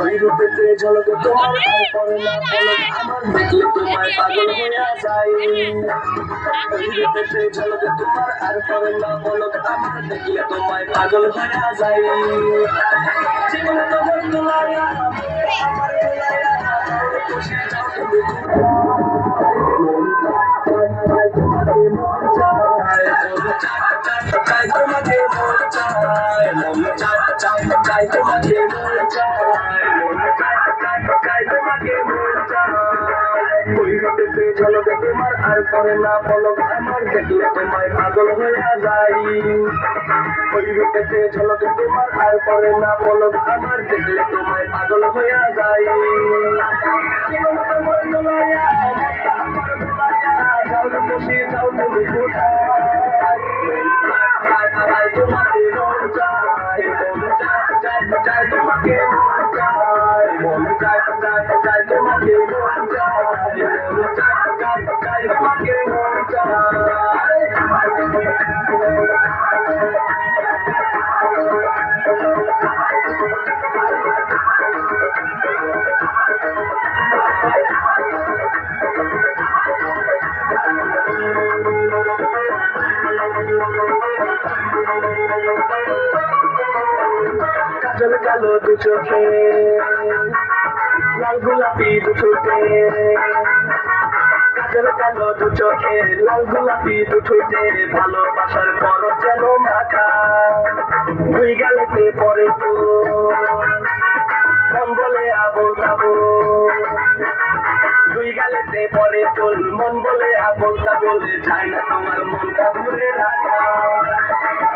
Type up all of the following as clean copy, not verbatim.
ওই রূপেতে ঝলক তোমার আর পরে না পলক আমার দেখলে তোমায় পাগল হইয়া যাই। ওই রূপেতে ঝলক তোমার আর পরে না পলক আমার দেখলে তোমায় পাগল হইয়া যাই। জীবন তোমার দুলাইয়া আমার দুলাইয়া খুশি যাও তুমি তোমাকে মন চায় চাই তোমাকে মন চায় মন চাই তোমাকে মন চায় মন চাই তোমাকে মন চায়। ওই রূপেতে ঝলক তোমার আর পরে না পলক আমার দেখলে তোমায় পাগল হইয়া যাই। ওই রূপেতে ঝলক তোমার আর পরে না পলক আমার দেখলে তোমায় পাগল হইয়া যাই। জীবন তোমার দুলাইয়া আমার দুলাইয়া যাও খুশি যাও তুমি কোথায় তোমাকে মন চায় মন চাই তোমাকে মন চায় মন চাই তোমাকে মন চায় মন চাই তোমাকে মন চায়। কাজল কালো দু চোখে লাল গোলাপি দু ঠোঁটে কাজল কালো দু চোখে লাল গোলাপি দু ঠোঁটে ভালোবাসার পরশ যেন মাখা দুই গালেতে পরে তো মন বলে আবল তাবল দুই গালেতে পরে তোল মন বলে আবল তাবল চাই না তোমার মনটা ধরে রাখা।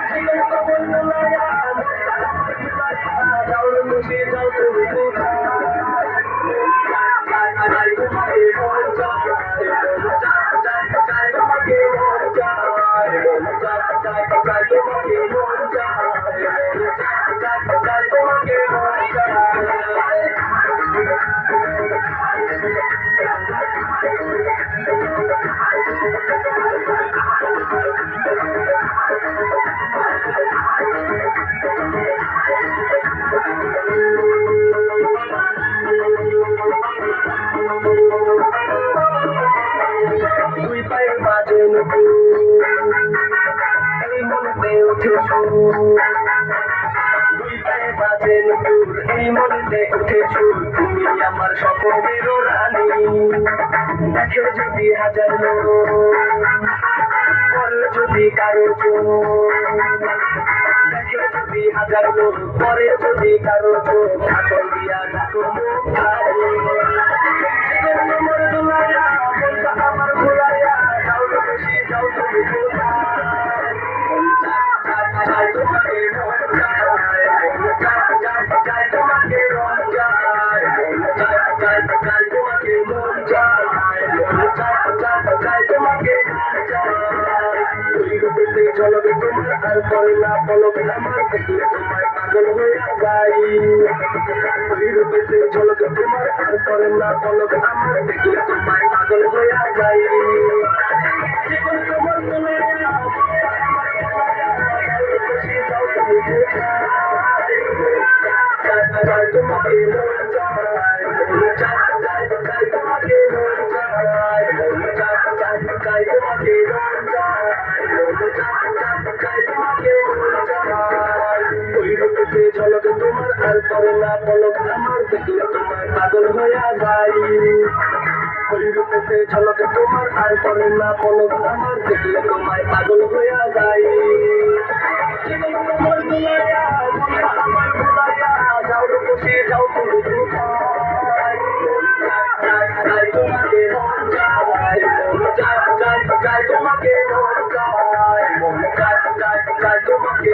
জীবন তোমার দুলাইয়া যাও খুশি যাও তুমি কোথায় তোমাকে মন চায় তোমাকে মন চায় মন চাই তোমাকে মন চায় তোমাকে মন চায়। দুই পায়ে বাজে এই মনেতে উঠে সুর দুই পায়ে বাজে নূর এই মনেতে উঠে সুর তুমি আমার স্বপ্নের রানী। দেখে যদি হাজার লোক পরে যদি কারো দেখে যদি হাজার লোক পরে যদি কারো আসল দিয়া ডাকো আমার দুলাইয়া আমার ভুলাইয়া যাও খুশি যাও তুমি কোথায় তোমাকে মন চায় তোমাকে মন চায় তোমাকে মন চায় তোমাকে ওই রূপেতে ঝলক তোমার আর পরে না পলক আমার দেখলে তোমায় পাগল হইয়া যাই। ওই রূপেতে ঝলক তোমার আর পরে না পলক আমার দেখলে তোমায় পাগল হইয়া যাই। জীবন তোমার দুলাইয়া খুশি যাও তুমি কোথায় তোমাকে মন চায় মন চাই তোমাকে মন চায় মন চাই তোমাকে মন চায় তোমাকে মন চায়। ওই রূপেতে ঝলক তোমার আর পরে না পলক আমার দেখলে তোমায় পাগল হইয়া যাই। ওই রূপেতে ঝলক তোমার আর পরে না পলক আমার দেখলে তোমায় পাগল হইয়া যাই। জীবন তোমার দুলাইয়া আমার ভুলাইয়া যাও খুশি যাও তুমি কোথায় তোমাকে মন চায় মন চাই তোমাকে মন চায় মন চাই তোমাকে